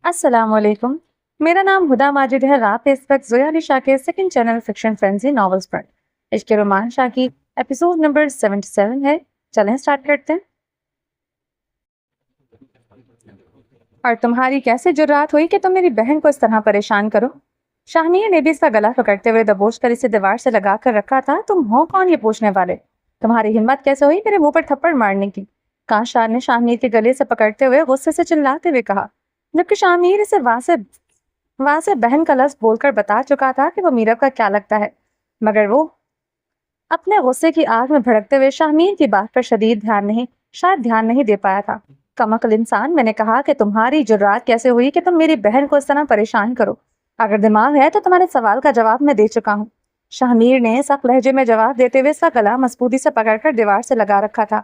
السلام علیکم. میرا نام ہدا ماجد ہے اور آپ اس وقت زویا علی شاہ کے second channel fiction frenzy novels پر عشق رومان شاہ کی ایپیسوڈ نمبر 77 ہے. چلیں سٹارٹ کرتے ہیں. اور تمہاری کیسے جرات ہوئی کہ تم میری بہن کو اس طرح پریشان کرو؟ شاہمیر نے بھی اس کا گلا پکڑتے ہوئے دبوچ کر اسے دیوار سے لگا کر رکھا تھا. تم ہو کون یہ پوچھنے والے؟ تمہاری ہمت کیسے ہوئی میرے منہ پر تھپڑ مارنے کی؟ کاشان نے شاہمیر کے گلے سے پکڑتے ہوئے غصے سے چلاتے ہوئے کہا، جبکہ شاہمیر اسے واضح بہن کا لفظ بول کر بتا چکا تھا کہ وہ میرب کا کیا لگتا ہے، مگر وہ اپنے غصے کی آگ میں بھڑکتے ہوئے شاہمیر کی بات پر شاید دھیان نہیں دے پایا تھا. کمعقل انسان، میں نے کہا کہ تمہاری جرات کیسے ہوئی کہ تم میری بہن کو اس طرح پریشان کرو؟ اگر دماغ ہے تو تمہارے سوال کا جواب میں دے چکا ہوں. شاہمیر نے سخت لہجے میں جواب دیتے ہوئے اس کا گلا مضبوطی سے پکڑ کر دیوار سے لگا رکھا تھا.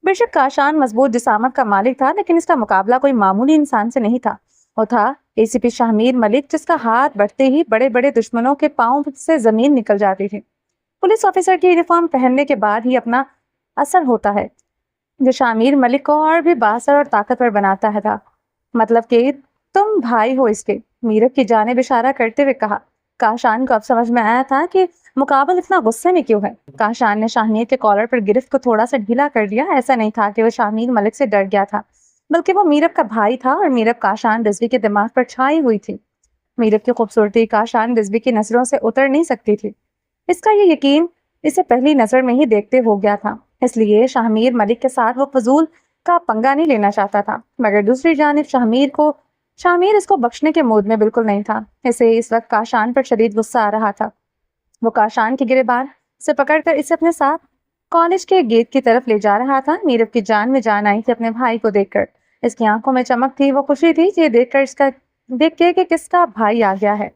بے شک کاشان مضبوط جسامت کا مالک تھا، لیکن اس کا مقابلہ کوئی معمولی انسان سے نہیں تھا. وہ تھا ACP شاہمیر ملک، جس کا ہاتھ بڑھتے ہی بڑے بڑے دشمنوں کے پاؤں سے زمین نکل جاتی تھی. پولیس آفیسر کی یونیفارم پہننے کے بعد ہی اپنا اثر ہوتا ہے جو شاہمیر ملک کو اور بھی بااثر اور طاقتور بناتا ہے. مطلب کہ تم بھائی ہو اس کے، میرب کی جانب اشارہ کرتے ہوئے کہا. کاشان کو اب سمجھ میں آیا تھا کہ مقابل اتنا غصے میں کیوں ہے. کاشان نے شاہمیر کے کالر پر گرفت کو تھوڑا سا ڈھیلا کر دیا. ایسا نہیں تھا کہ وہ شاہمیر ملک سے ڈر گیا تھا، بلکہ وہ میرب کا بھائی تھا اور میرب کاشان رضوی کے دماغ پر چھائی ہوئی تھی. میرب کی خوبصورتی کاشان رضوی کی نظروں سے اتر نہیں سکتی تھی. اس کا یہ یقین اسے پہلی نظر میں ہی دیکھتے ہو گیا تھا. اس لیے شاہمیر ملک کے ساتھ وہ فضول کا پنگا نہیں لینا چاہتا تھا. مگر دوسری جانب شاہمیر اس کو بخشنے کے مود میں بالکل نہیں تھا. اسے اس وقت کاشان پر شدید غصہ آ رہا تھا. وہ کاشان کی گریبان سے پکڑ کر اسے اپنے ساتھ کالج کے گیٹ کی طرف لے جا رہا تھا. میرب کی جان میں جان آئی تھی اپنے بھائی کو دیکھ کر. اس کی آنکھوں میں چمک تھی. وہ خوشی تھی یہ دیکھ کے کہ کس کا بھائی آ گیا ہے.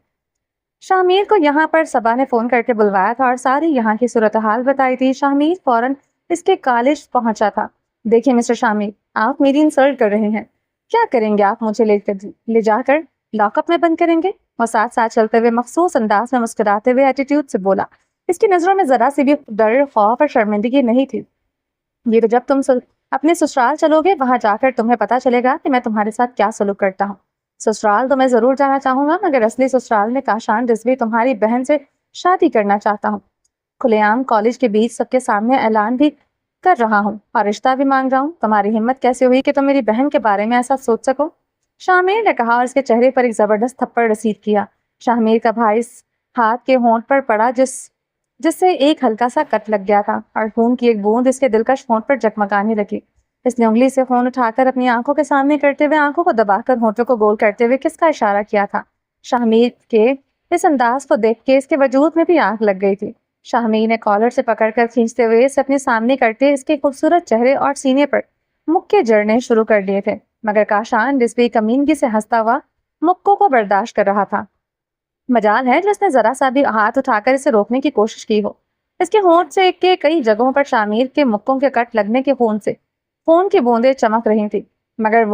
شاہمیر کو یہاں پر صبا نے فون کر کے بلوایا تھا اور ساری یہاں کی صورتحال بتائی تھی. شاہمیر فوراً اس کے کالج پہنچا تھا. دیکھیں مسٹر شاہمیر، آپ میری انسلٹ کر رہے ہیں. کیا کریں گے آپ؟ مجھے لے جا کر لاک اپ میں بند کریں گے؟ وہ ساتھ ساتھ چلتے ہوئے مخصوص انداز میں مسکراتے ہوئے ایٹیٹیوڈ سے بولا. اس کی نظروں میں ذرا سی بھی ڈر، خوف اور شرمندگی نہیں تھی. یہ تو جب تم اپنے سسرال چلو گے وہاں جا کر تمہیں پتا چلے گا کہ میں تمہارے ساتھ کیا سلوک کرتا ہوں. سسرال تو میں ضرور جانا چاہوں گا، مگر اصلی سسرال میں کاشان رضوی تمہاری بہن سے شادی کرنا چاہتا ہوں. کھلے عام کالج کے بیچ سب کے سامنے اعلان بھی کر رہا ہوں اور رشتہ بھی مانگ رہا ہوں. تمہاری ہمت کیسے ہوئی کہ تم میری بہن کے بارے میں ایسا سوچ سکو؟ شاہمیر نے کہا اور اس کے چہرے پر ایک زبردست تھپڑ رسید کیا. شاہمیر کا بھائی ہاتھ کے ہونٹ پر پڑا جس سے ایک ہلکا سا کٹ لگ گیا تھا اور خون کی ایک بوند اس کے دلکش ہونٹ پر جگمگانے لگی. اس نے انگلی سے خون اٹھا کر اپنی آنکھوں کے سامنے کرتے ہوئے آنکھوں کو دبا کر ہونٹوں کو گول کرتے ہوئے کس کا اشارہ کیا تھا. شاہمیر کے اس انداز کو دیکھ کے اس کے وجود میں بھی آگ لگ گئی تھی. شاہمیر نے کالر سے پکڑ کر کھینچتے ہوئے اسے اپنے سامنے کرتے اس کے خوبصورت چہرے اور سینے پر مکے جڑنے شروع کر دیے تھے. مگر کاشان رضوی کمینگی سے ہنستا ہوا مکوں کو برداشت کر رہا تھا. مجال ہے جس نے ذرا سا بھی ہاتھ اٹھا کر اسے روکنے کی کوشش کی ہو. اس کے ہونٹ سے کے کئی جگہوں پر شاہمیر کے مکوں کے کٹ لگنے کے خون کی بوندیں چمک رہی تھی. مگر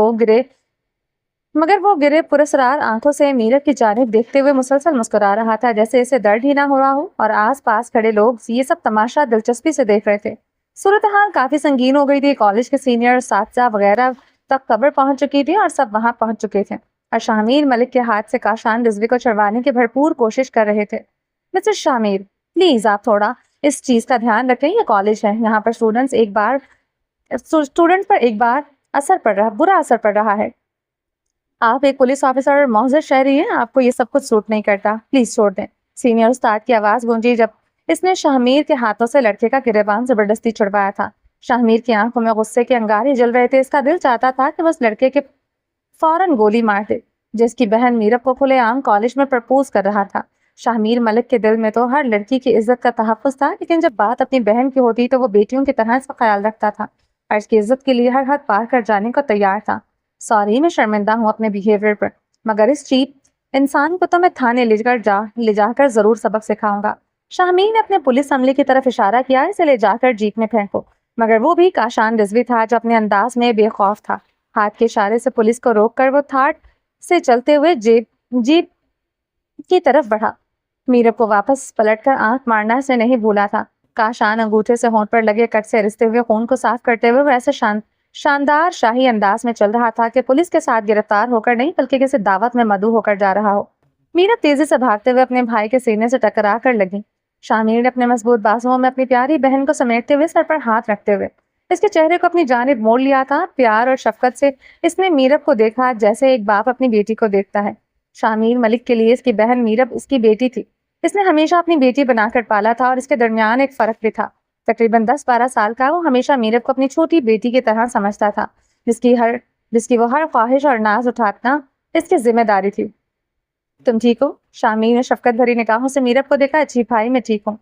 وہ گرے پراسرار آنکھوں سے میرب کی جانب دیکھتے ہوئے مسلسل مسکرا رہا تھا، جیسے اسے درد ہی نہ ہو رہا ہو. اور آس پاس کھڑے لوگ یہ سب تماشا دلچسپی سے دیکھ رہے تھے. صورتحال کافی سنگین ہو گئی تھی. کالج کے سینئر، اساتذہ وغیرہ تک خبر پہنچ چکی تھی اور سب وہاں پہنچ چکے تھے اور شاہمیر ملک کے ہاتھ سے کاشان رضوی کو چھڑوانے کی بھرپور کوشش کر رہے تھے. مسٹر شاہمیر، پلیز آپ تھوڑا اس چیز کا دھیان رکھیں. یہ کالج ہے، یہاں پر اسٹوڈنٹ پر ایک بار برا اثر پڑ رہا ہے. آپ ایک پولیس آفیسر اور معزز شہری ہیں، آپ کو یہ سب کچھ سوٹ نہیں کرتا. پلیز چھوڑ دیں. سینئر استاد کی آواز گونجی جب اس نے شاہمیر کے ہاتھوں سے لڑکے کا گریبان زبردستی چھڑوایا تھا. شاہمیر کی آنکھوں میں غصے کے انگارے جل رہے تھے. اس کا دل چاہتا تھا کہ وہ اس لڑکے کے فوراً گولی مار دے جس کی بہن میرب کو کھلے عام کالج میں پرپوز کر رہا تھا. شاہمیر ملک کے دل میں تو ہر لڑکی کی عزت کا تحفظ تھا، لیکن جب بات اپنی بہن کی ہوتی تو وہ بیٹیوں کی طرح اس کا خیال رکھتا تھا اور اس کی عزت کے لیے ہر حد پار کر جانے کو تیار تھا. سوری، میں شرمندہ ہوں اپنے بیہیویئر پر، مگر اس چیپ انسان کو تو میں تھانے لے جا کر ضرور سبق سکھاؤں گا. شاہمیر نے اپنے پولیس عملے کی طرف اشارہ کیا. اسے لے جا کر جیپ میں پھینکو. مگر وہ بھی کاشان رضوی تھا جو اپنے انداز میں بے خوف تھا. ہاتھ کے اشارے سے پولیس کو روک کر وہ تھاٹ سے چلتے ہوئے جیپ کی طرف بڑھا. میرب کو واپس پلٹ کر آنکھ مارنا اسے نہیں بھولا تھا. کاشان انگوٹھے سے ہونٹ پر لگے کٹ سے رستے ہوئے خون کو صاف کرتے ہوئے وہ ایسے شاندار شاہی انداز میں چل رہا تھا کہ پولیس کے ساتھ گرفتار ہو کر نہیں بلکہ کسی دعوت میں مدعو ہو کر جا رہا ہو۔ میرب تیزی سے بھاگتے ہوئے اپنے بھائی کے سینے سے ٹکرا کر لگی۔ شامیر نے اپنے مضبوط بازوؤں میں اپنی پیاری بہن کو سمیٹتے ہوئے سر پر ہاتھ رکھتے ہوئے اس کے چہرے کو اپنی جانب موڑ لیا تھا۔ پیار اور شفقت سے اس نے میرب کو دیکھا جیسے ایک باپ اپنی بیٹی کو دیکھتا ہے۔ شامیر ملک کے لیے اس کی بہن میرب اس کی بیٹی تھی۔ اس نے ہمیشہ اپنی بیٹی بنا کر پالا تھا اور اس کے درمیان ایک فرق بھی تھا۔ تقریباً 10-12 سال کا وہ ہمیشہ میرب کو اپنی چھوٹی بیٹی کی طرح سمجھتا تھا جس کی وہ ہر خواہش اور ناز اٹھانا اس کی ذمہ داری تھی۔ تم ٹھیک ہو؟ شامیر نے شفقت بھری نگاہوں سے میرب کو دیکھا۔ جی بھائی میں ٹھیک ہوں،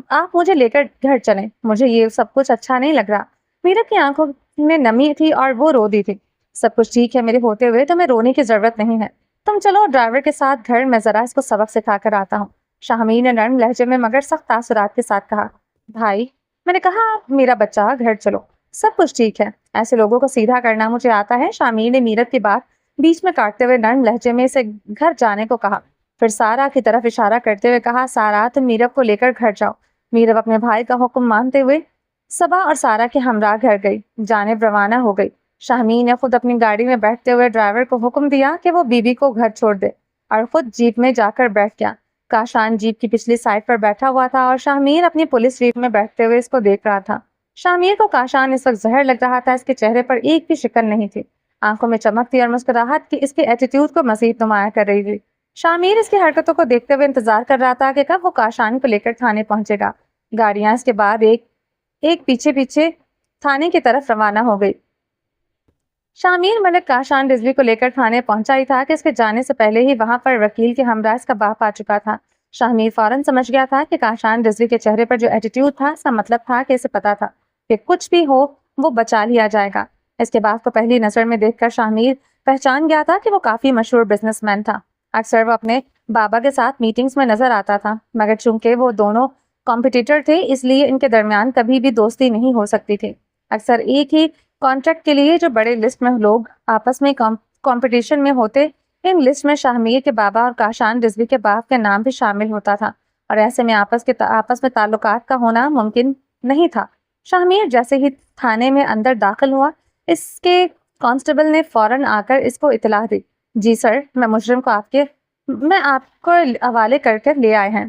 آپ مجھے لے کر گھر چلیں، مجھے یہ سب کچھ اچھا نہیں لگ رہا۔ میرب کی آنکھوں میں نمی تھی اور وہ رو دی تھی۔ سب کچھ ٹھیک ہے میرے ہوتے ہوئے تمہیں رونے کی ضرورت نہیں ہے، تم چلو ڈرائیور کے ساتھ گھر، میں ذرا اس کو سبق سکھا کر آتا ہوں۔ شامیر نے نرم لہجے میں مگر سخت تاثرات کے ساتھ کہا۔ بھائی میں نے کہا آپ میرا بچہ گھر چلو، سب کچھ ٹھیک ہے، ایسے لوگوں کو سیدھا کرنا مجھے آتا ہے۔ شامیر نے میرب کی بات بیچ میں کاٹتے ہوئے نرم لہجے میں اسے گھر جانے کو کہا، پھر سارا کی طرف اشارہ کرتے ہوئے کہا، سارا تم میرب کو لے کر گھر جاؤ۔ میرب اپنے بھائی کا حکم مانتے ہوئے صبا اور سارا کے ہمراہ گھر گئی، جانب روانہ ہو گئی۔ شامیر نے خود اپنی گاڑی میں بیٹھتے ہوئے ڈرائیور کو حکم دیا کہ وہ بیوی کو گھر چھوڑ دے اور خود جیپ میں جا کر بیٹھ گیا۔ کاشان جیپ کی پچھلی سائڈ پر بیٹھا ہوا تھا اور شامیر اپنی پولیس جیپ میں بیٹھتے ہوئے اس کو دیکھ رہا تھا۔ شامیر کو کاشان اس وقت زہر لگ رہا تھا، اس کے چہرے پر ایک بھی شکن نہیں تھی، آنکھوں میں چمک تھی اور مسکراہٹ کی اس کے ایٹیٹیوڈ کو مزید نمایاں کر رہی تھی۔ شامیر اس کی حرکتوں کو دیکھتے ہوئے انتظار کر رہا تھا کہ کب وہ کاشان کو لے کر تھانے پہنچے گا۔ گاڑیاں اس کے بعد ایک پیچھے پیچھے تھانے کی طرف روانہ ہو گئی۔ شامیر ملک کاشان رضوی کو لے کر تھانے پہنچا ہی تھا کہ اس کے جانے سے پہلے ہی وہاں پر وکیل کے ہمراہ اس کا باپ آ چکا تھا۔ شامیر فوراً سمجھ گیا تھا کہ کاشان رضوی کے چہرے پر جو ایٹیٹیوڈ تھا اس کا مطلب تھا کہ اسے پتا تھا کہ کچھ بھی ہو وہ بچا لیا جائے گا۔ اس کے باپ کو پہلی نظر میں دیکھ کر شامیر پہچان گیا تھا کہ وہ کافی مشہور بزنس مین تھا۔ اکثر وہ اپنے بابا کے ساتھ میٹنگز میں نظر آتا تھا، مگر چونکہ وہ دونوں کمپٹیٹر تھے اس لیے ان کے درمیان کبھی بھی دوستی نہیں ہو سکتی تھی۔ اکثر ایک ہی کانٹریکٹ کے لیے جو بڑے لسٹ میں لوگ آپس میں کمپٹیشن میں ہوتے، ان لسٹ میں شامیر کے بابا اور کاشان رضوی کے باپ کے نام بھی شامل ہوتا تھا، اور ایسے میں آپس میں تعلقات کا ہونا ممکن نہیں تھا۔ شامیر جیسے ہی تھانے میں اندر داخل ہوا، اس کے کانسٹیبل نے فوراً آ کر اس کو اطلاع دی۔ جی سر، میں آپ کو حوالے کر کے لے آئے ہیں،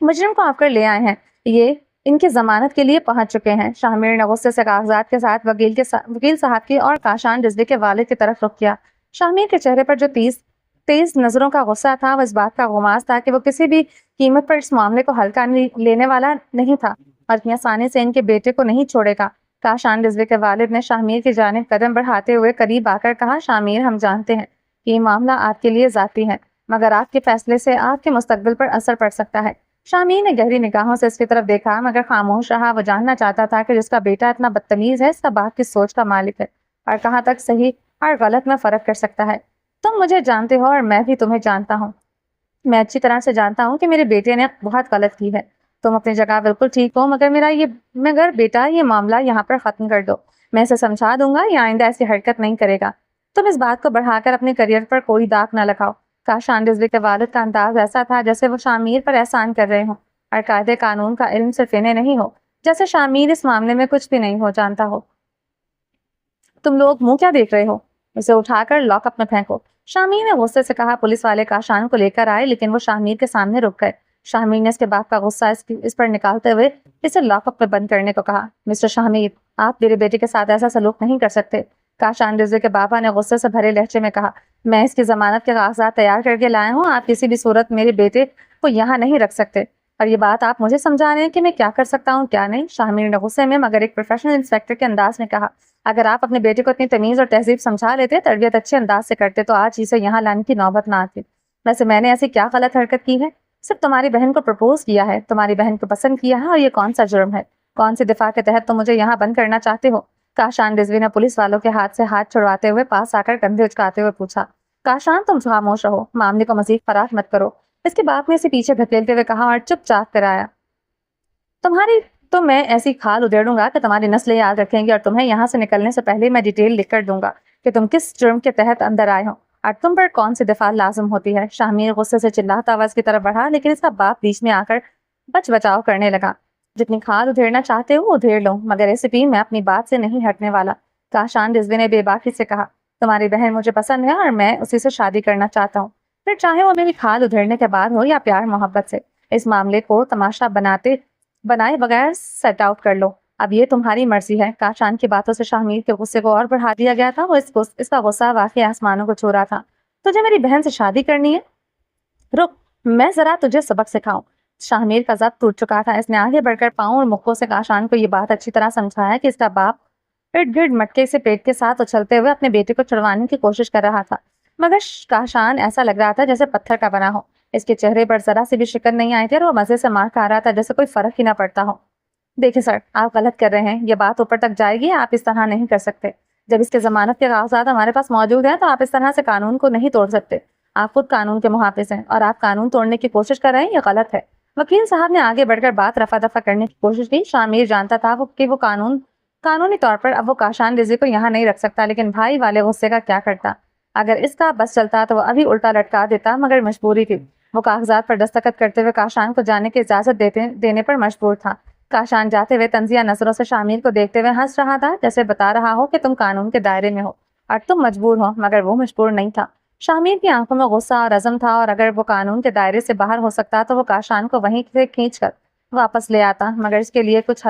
مجرم کو آپ کر لے آئے ہیں، یہ ان کی ضمانت کے لیے پہنچ چکے ہیں۔ شامیر نے غصے سے کاغذات کے ساتھ وکیل صاحب کی اور کاشان رضوی کے والد کی طرف رخ کیا۔ شامیر کے چہرے پر جو تیز نظروں کا غصہ تھا وہ اس بات کا غماز تھا کہ وہ کسی بھی قیمت پر اس معاملے کو ہلکا لینے والا نہیں تھا اور اتنی آسانی سے ان کے بیٹے کو نہیں چھوڑے گا۔ کاشان رضوی کے والد نے شامیر کی جانب قدم بڑھاتے ہوئے قریب آ کر کہا، شامیر ہم جانتے ہیں کہ یہ معاملہ آپ کے لیے ذاتی ہے، مگر آپ کے فیصلے سے آپ کے مستقبل پر اثر پڑ سکتا ہے۔ شامیر نے گہری نگاہوں سے اس کی طرف دیکھا مگر خاموش رہا۔ وہ جاننا چاہتا تھا کہ جس کا بیٹا اتنا بدتمیز ہے اس کا باپ کس سوچ کا مالک ہے اور کہاں تک صحیح اور غلط میں فرق کر سکتا ہے۔ تم مجھے جانتے ہو اور میں بھی تمہیں جانتا ہوں، میں اچھی طرح سے جانتا ہوں کہ میرے بیٹے نے بہت غلط کی ہے۔ تم اپنی جگہ بالکل ٹھیک ہو، مگر بیٹا یہ معاملہ یہاں پر ختم کر دو، میں اسے سمجھا دوں گا، یہ آئندہ ایسی حرکت نہیں کرے گا۔ تم اس بات کو بڑھا کر اپنے کریئر پر کوئی داغ نہ لگاؤ۔ کاشان رضوی کے والد کا انداز ایسا تھا جیسے وہ شامیر پر احسان کر رہے ہوں اور قاعدے قانون کا علم صرف انہیں نہیں ہو، جیسے شامیر اس معاملے میں کچھ بھی نہیں ہو جانتا ہو۔ تم لوگ منہ کیا دیکھ رہے ہو؟ اسے اٹھا کر لاک اپ میں پھینکو، شامیر نے غصے سے کہا۔ پولیس والے کاشان کو لے کر آئے لیکن وہ شامیر کے سامنے رک گئے۔ شامیر نے اس کے باپ کا غصہ اس پر نکالتے ہوئے اسے لاک اپ میں بند کرنے کو کہا۔ مسٹر شامیر، آپ میرے بیٹے کے ساتھ ایسا سلوک نہیں کر سکتے، کاشان رضوی کے بابا نے غصے سے بھرے لہجے میں کہا۔ میں اس کی ضمانت کے کاغذات تیار کر کے لایا ہوں، آپ کسی بھی صورت میرے بیٹے کو یہاں نہیں رکھ سکتے، اور یہ بات آپ مجھے سمجھا رہے ہیں کہ میں کیا کر سکتا ہوں کیا نہیں؟ شامیر نے غصے میں مگر ایک پروفیشنل انسپیکٹر کے انداز میں کہا۔ اگر آپ اپنے بیٹے کو اتنی تمیز اور تہذیب سمجھا لیتے، تربیت اچھے انداز سے کرتے تو آج اسے یہاں لانے کی نوبت نہ آتی۔ ویسے میں نے ایسی کیا غلط حرکت کی ہے؟ صرف تمہاری بہن کو پرپوز کیا ہے، تمہاری بہن کو پسند کیا ہے، اور یہ کون سا جرم ہے؟ کون سی دفاع کے تحت تم مجھے یہاں بند کرنا چاہتے ہو؟ کاشان رضوی نے پولیس والوں کے ہاتھ سے ہاتھ چھڑواتے ہوئے پاس آ کر کندھے اچکاتے ہوئے پوچھا۔ کاشان تم خاموش رہو، معاملے کو مزید فراخ مت کرو، اس کے باپ نے اسے پیچھے دھکیلتے ہوئے کہا اور چپ چاپ کرایا۔ تو میں ایسی کھال ادھیڑوں گا کہ تمہاری نسلیں یاد رکھیں گی، اور تمہیں یہاں سے نکلنے سے پہلے میں ڈیٹیل لکھ کر دوں گا کہ تم کس جرم کے تحت اندر آئے ہو اور تم پر کون سی دفاع لازم ہوتی ہے۔ شامیر غصے سے چلاتا ہوا اس کی طرف بڑھا لیکن اس کا باپ بیچ میں آ کر بچاؤ کرنے لگا۔ جتنی کھال ادھیڑنا چاہتے ہو ادھیڑ لو، مگر ایسے بھی میں اپنی بات سے نہیں ہٹنے والا۔ کاشان رضوی نے بے باکی سے کہا، تمہاری بہن مجھے پسند ہے اور میں اسی سے شادی کرنا چاہتا ہوں، پھر چاہے وہ میری کھال ادھیڑنے کے بعد ہو یا پیار محبت سے۔ اس معاملے کو تماشا بنائے بغیر سیٹ آؤٹ کر لو، اب یہ تمہاری مرضی ہے۔ کاشان کی باتوں سے شاہ میر کے غصے کو اور بڑھا دیا گیا تھا۔ وہ اس کا غصہ واقعی آسمانوں کو چھو رہا تھا۔ تجھے میری بہن سے شادی کرنی ہے؟ رک، میں ذرا تجھے سبق سکھاؤں۔ شاہ میر کا ضبط ٹوٹ چکا تھا۔ اس نے آگے بڑھ کر پاؤں اور مکوں سے کاشان کو یہ بات اچھی طرح سمجھایا کہ اس کا باپ ارد گرد مٹکے سے پیٹ کے ساتھ اچھلتے ہوئے اپنے بیٹے کو چھڑوانے کی کوشش کر رہا تھا، مگر کاشان ایسا لگ رہا تھا جیسے پتھر کا بنا ہو۔ اس کے چہرے پر ذرا سی بھی شکن نہیں آئی تھی اور وہ مزے سے مار کھا رہا تھا جیسے کوئی فرق ہی نہ پڑتا ہو۔ دیکھیں سر، آپ غلط کر رہے ہیں، یہ بات اوپر تک جائے گی، آپ اس طرح نہیں کر سکتے۔ جب اس کے ضمانت کے کاغذات ہمارے پاس موجود ہیں تو آپ اس طرح سے قانون کو نہیں توڑ سکتے۔ آپ خود قانون کے محافظ ہیں اور آپ قانون توڑنے کی کوشش کر رہے ہیں، یہ غلط ہے۔ وکیل صاحب نے آگے بڑھ کر بات رفع دفع کرنے کی کوشش کی۔ شاہ میر جانتا تھا کہ وہ قانونی طور پر اب وہ کاشان رضوی کو یہاں نہیں رکھ سکتا، لیکن بھائی والے غصے کا کیا کرتا؟ اگر اس کا بس چلتا تو وہ ابھی الٹا لٹکا دیتا، مگر مجبوری تھی۔ وہ کاغذات پر دستخط کرتے ہوئے کاشان کو جانے کی اجازت دینے پر مجبور تھا۔ کاشان جاتے ہوئے طنزیہ نظروں سے شاہ میر کو دیکھتے ہوئے ہنس رہا تھا، جیسے بتا رہا ہو کہ تم قانون کے دائرے میں ہو اور تم مجبور ہو، مگر وہ مجبور نہیں تھا۔ شاہ میر کی آنکھوں میں غصہ اور عزم تھا، اور اگر وہ قانون کے دائرے سے باہر ہو سکتا تو وہ کاشان کو وہیں سے کھینچ کر واپس لے آتا، مگر اس کے لیے کچھ